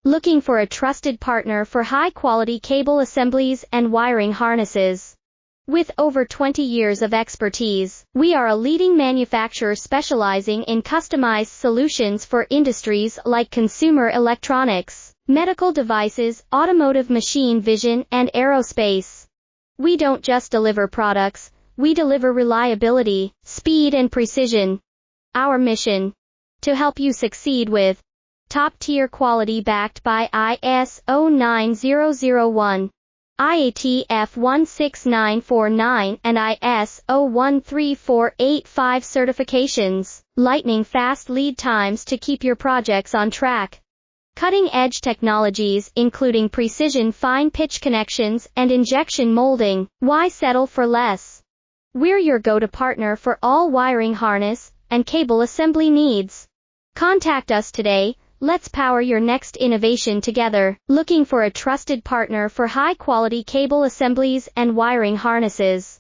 Looking for a trusted partner for high-quality cable assemblies and wiring harnesses? With over 20 years of expertise, we are a leading manufacturer specializing in customized solutions for industries like consumer electronics, medical devices, automotive machine vision, and aerospace. We don't just deliver products, we deliver reliability, speed, and precision. Our mission: to help you succeed with top-tier quality backed by ISO 9001, IATF 16949, and ISO 13485 certifications, lightning-fast lead times to keep your projects on track. Cutting-edge technologies including precision fine-pitch connections and injection molding. Why settle for less? We're your go-to partner for all wiring harness and cable assembly needs. Contact us today. Let's power your next innovation together. Looking for a trusted partner for high-quality cable assemblies and wiring harnesses?